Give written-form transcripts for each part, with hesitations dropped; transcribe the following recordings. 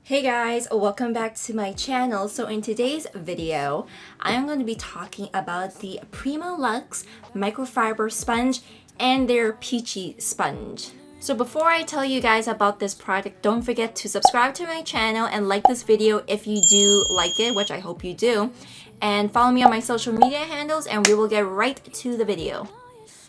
Hey guys, welcome back to my channel. So in today's video, I'm going to be talking about the Primalux microfiber sponge and their peachy sponge. So before I tell you guys about this product, don't forget to subscribe to my channel and like this video if you do like it, which I hope you do. And follow me on my social media handles and we will get right to the video.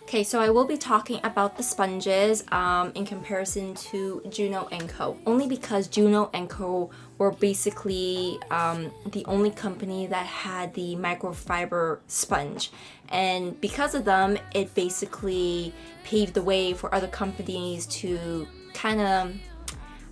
Okay, so I will be talking about the sponges in comparison to Juno & Co. Only because Juno & Co. were basically the only company that had the microfiber sponge. And because of them, it basically paved the way for other companies to kind of,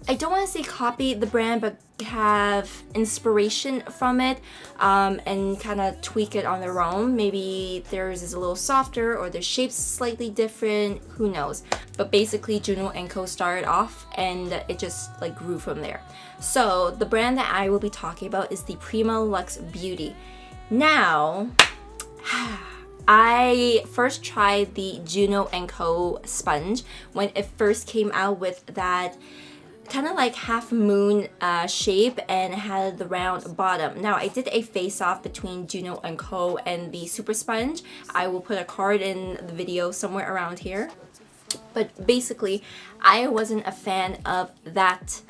I don't want to say copy the brand, but have inspiration from it and kind of tweak it on their own. Maybe theirs is a little softer or their shape's slightly different, who knows. But basically Juno & Co. started off and it just like grew from there. So the brand that I will be talking about is the Primalux Beauty. Now, I first tried the Juno & Co. sponge when it first came out with that kind of like half moon shape and had the round bottom. Now I did a face off between Juno & Co. and the super sponge. I will put a card in the video somewhere around here. But basically I wasn't a fan of that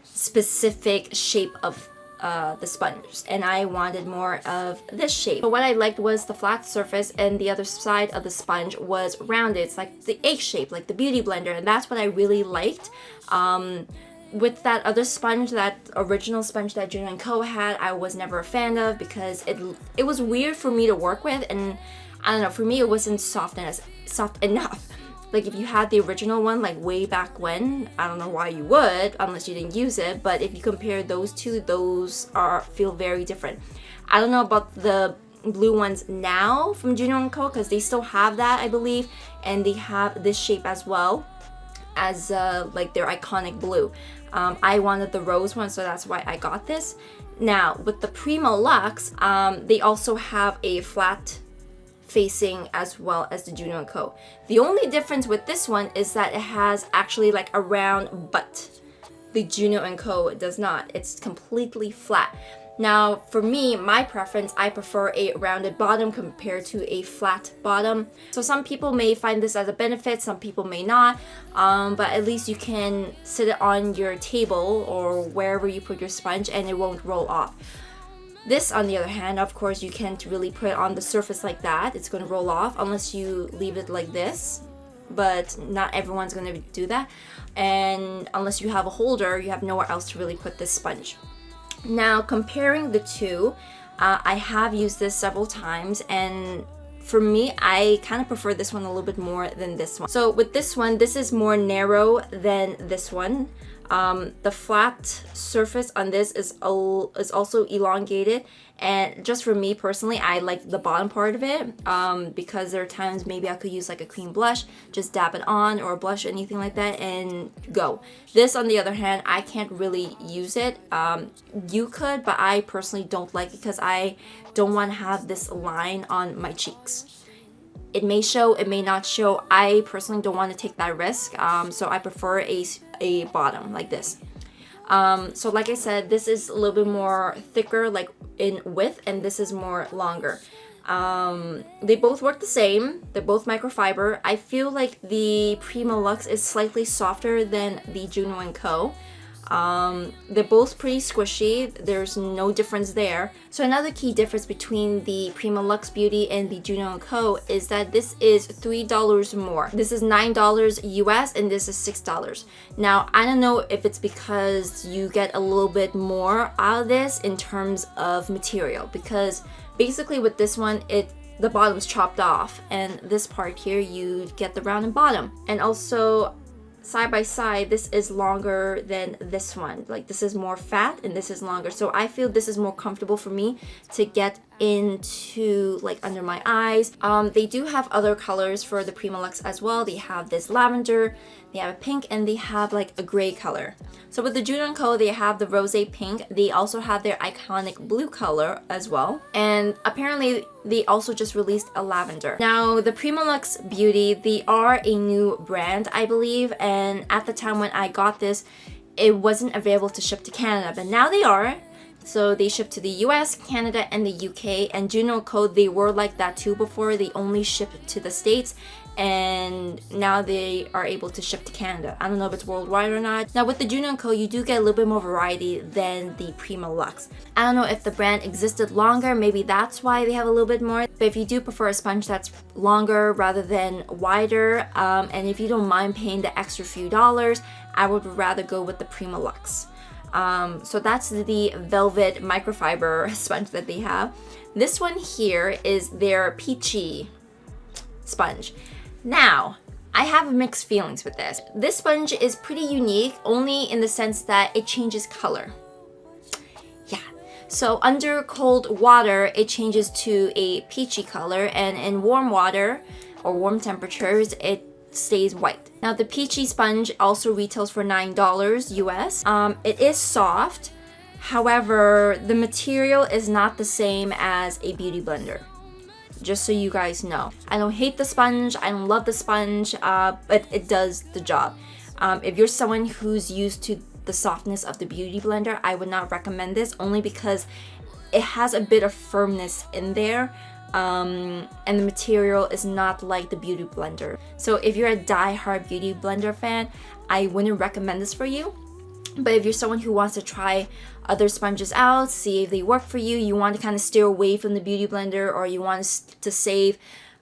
specific shape of the sponge, and I wanted more of this shape. But what I liked was the flat surface and the other side of the sponge was rounded. It's like the egg shape, like the Beauty Blender, and that's what I really liked. With that other sponge, that original sponge that Juno & Co. had, I was never a fan of because it was weird for me to work with, and I don't know, for me it wasn't soft enough. Like if you had the original one like way back when, I don't know why you would unless you didn't use it, but if you compare those two, those feel very different. I don't know about the blue ones now from Juno & Co. because they still have that, I believe, and they have this shape as well as like their iconic blue. I wanted the rose one, so that's why I got this. Now with the Primalux, they also have a flat facing as well as the Juno & Co. The only difference with this one is that it has actually like a round butt. The Juno & Co. does not. It's completely flat. Now for me, my preference, I prefer a rounded bottom compared to a flat bottom. So some people may find this as a benefit, some people may not, but at least you can sit it on your table or wherever you put your sponge and it won't roll off. This, on the other hand, of course, you can't really put it on the surface like that. It's going to roll off unless you leave it like this, but not everyone's going to do that. And unless you have a holder, you have nowhere else to really put this sponge. Now, comparing the two, I have used this several times, and for me, I kind of prefer this one a little bit more than this one. So with this one, this is more narrow than this one. The flat surface on this is also elongated, and just for me personally, I like the bottom part of it because there are times maybe I could use like a cream blush, just dab it on, or a blush, anything like that, and go. This, on the other hand, I can't really use it. You could, but I personally don't like it because I don't want to have this line on my cheeks. It may show, it may not show. I personally don't want to take that risk, so I prefer a bottom like this. So like I said, this is a little bit more thicker, like in width, and this is more longer. They both work the same. They're both microfiber. I feel like the Primalux is slightly softer than the Juno & Co. They're both pretty squishy. There's no difference there. So another key difference between the Primalux Beauty and the Juno & Co. is that this is $3 more. This is $9 US and this is $6. Now, I don't know if it's because you get a little bit more out of this in terms of material, because basically with this one, the bottom's chopped off, and this part here, you get the rounded bottom. And also, side by side, this is longer than this one. Like this is more fat and this is longer, so I feel this is more comfortable for me to get into like under my eyes. They do have other colors for the Primalux as well. They have this lavender, they have a pink, and they have like a gray color. So with the Juno & Co, they have the rose pink. They also have their iconic blue color as well, and apparently they also just released a lavender. Now the Primalux Beauty, they are a new brand, I believe, and at the time when I got this, it wasn't available to ship to Canada, but now they are. So they ship to the US, Canada, and the UK. And Juno Co, they were like that too before. They only shipped to the States, and now they are able to ship to Canada. I don't know if it's worldwide or not. Now with the Juno Co, you do get a little bit more variety than the Primalux. I don't know if the brand existed longer, maybe that's why they have a little bit more. But if you do prefer a sponge that's longer rather than wider, and if you don't mind paying the extra few dollars, I would rather go with the Primalux. So that's the velvet microfiber sponge that they have. This one here is their peachy sponge. Now, I have mixed feelings with this. This sponge is pretty unique only in the sense that it changes color. Yeah, so under cold water, it changes to a peachy color, and in warm water or warm temperatures, it stays white. Now the peachy sponge also retails for $9 US. It is soft, however the material is not the same as a beauty blender, just so you guys know. I don't hate the sponge, I don't love the sponge, but it does the job. If you're someone who's used to the softness of the beauty blender, I would not recommend this, only because it has a bit of firmness in there. And the material is not like the beauty blender. So if you're a die-hard beauty blender fan, I wouldn't recommend this for you. But if you're someone who wants to try other sponges out, see if they work for you, you want to kind of steer away from the beauty blender, or you want to save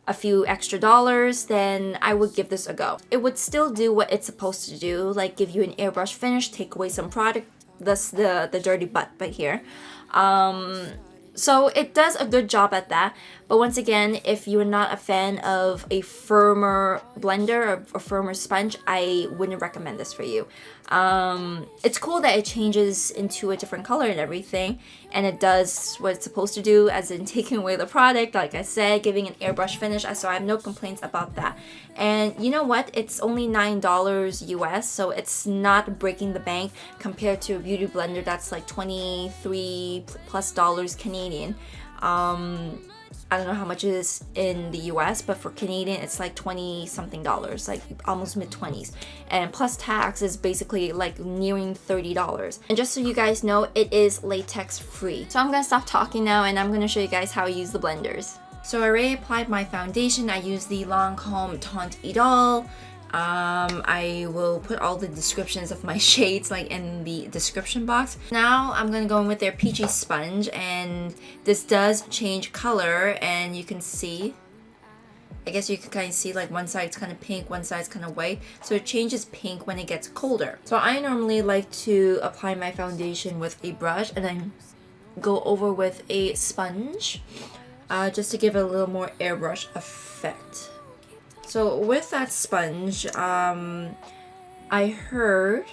a few extra dollars, then I would give this a go. It would still do what it's supposed to do, like give you an airbrush finish, take away some product, thus the dirty butt right here. So it does a good job at that. But once again, if you're not a fan of a firmer blender or a firmer sponge, I wouldn't recommend this for you. It's cool that it changes into a different color and everything, and it does what it's supposed to do, as in taking away the product, like I said, giving an airbrush finish, so I have no complaints about that. And you know what? It's only $9 US, so it's not breaking the bank compared to a beauty blender that's like $23+ Canadian. I don't know how much it is in the US, but for Canadian, it's like 20 something dollars, like almost mid-20s. And plus tax is basically like nearing $30. And just so you guys know, it is latex free. So I'm gonna stop talking now, and I'm gonna show you guys how I use the blenders. So I already applied my foundation. I use the Lancome Teint Idole. I will put all the descriptions of my shades like in the description box. Now I'm gonna go in with their peachy sponge, and this does change color, and you can see, I guess you can kind of see like one side's kind of pink, one side's kind of white, so it changes pink when it gets colder. So I normally like to apply my foundation with a brush and then go over with a sponge, just to give it a little more airbrush effect. So with that sponge, I heard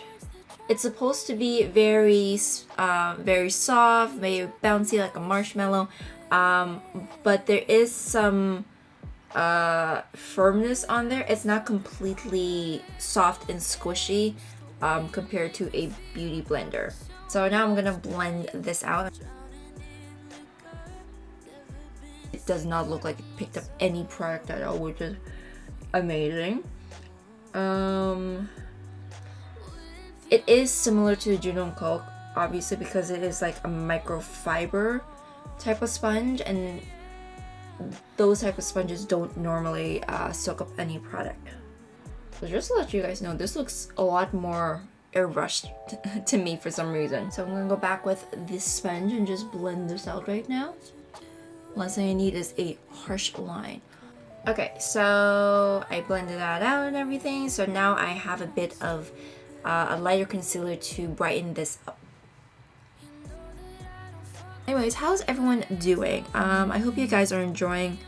it's supposed to be very soft, very bouncy like a marshmallow, but there is some firmness on there. It's not completely soft and squishy compared to a beauty blender. So now I'm gonna blend this out. It does not look like it picked up any product at all, which is amazing. It is similar to Juno Co, obviously, because it is like a microfiber type of sponge, and those type of sponges don't normally soak up any product. So just to let you guys know, this looks a lot more airbrushed to me for some reason. So I'm gonna go back with this sponge and just blend this out right now. Last thing I need is a harsh line. Okay, so I blended that out and everything. So now I have a bit of a lighter concealer to brighten this up. Anyways, how's everyone doing? I hope you guys are enjoying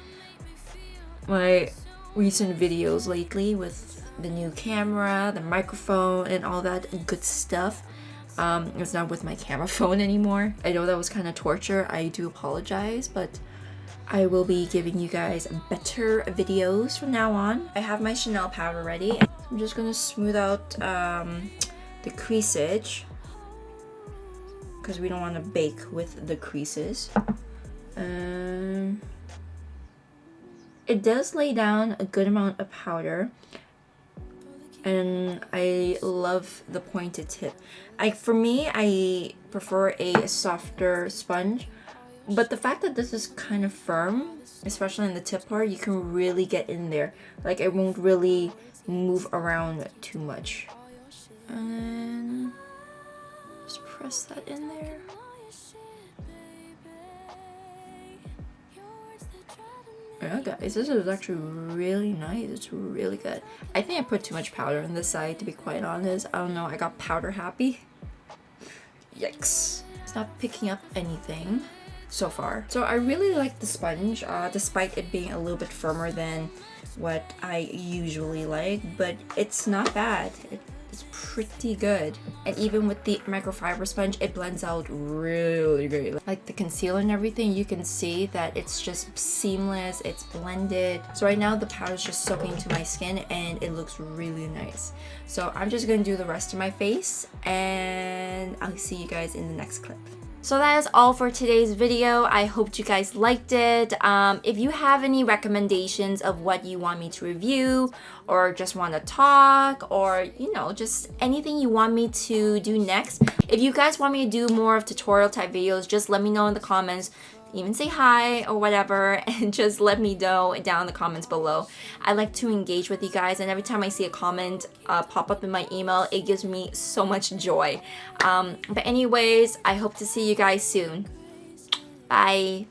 my recent videos lately with the new camera, the microphone, and all that good stuff. It's not with my camera phone anymore. I know that was kind of torture. I do apologize, but I will be giving you guys better videos from now on. I have my Chanel powder ready. I'm just gonna smooth out the creasage, because we don't want to bake with the creases. It does lay down a good amount of powder. and I love the pointed tip. For me, I prefer a softer sponge, but the fact that this is kind of firm, especially in the tip part, you can really get in there. Like, it won't really move around too much. And just press that in there. Yeah, guys, this is actually really nice. It's really good. I think I put too much powder on this side, to be quite honest. I don't know, I got powder happy. Yikes. It's not picking up anything so far. So I really like the sponge, despite it being a little bit firmer than what I usually like, but it's not bad. It's pretty good. And even with the microfiber sponge, it blends out really great. Like the concealer and everything, you can see that it's just seamless, it's blended. So right now the powder is just soaking into my skin and it looks really nice. So I'm just gonna do the rest of my face and I'll see you guys in the next clip. So that is all for today's video. I hope you guys liked it. If you have any recommendations of what you want me to review, or just want to talk, or you know, just anything you want me to do next. If you guys want me to do more of tutorial type videos, just let me know in the comments. Even say hi or whatever, and just let me know down in the comments below. I like to engage with you guys, and every time I see a comment pop up in my email, it gives me so much joy. But anyways, I hope to see you guys soon. Bye.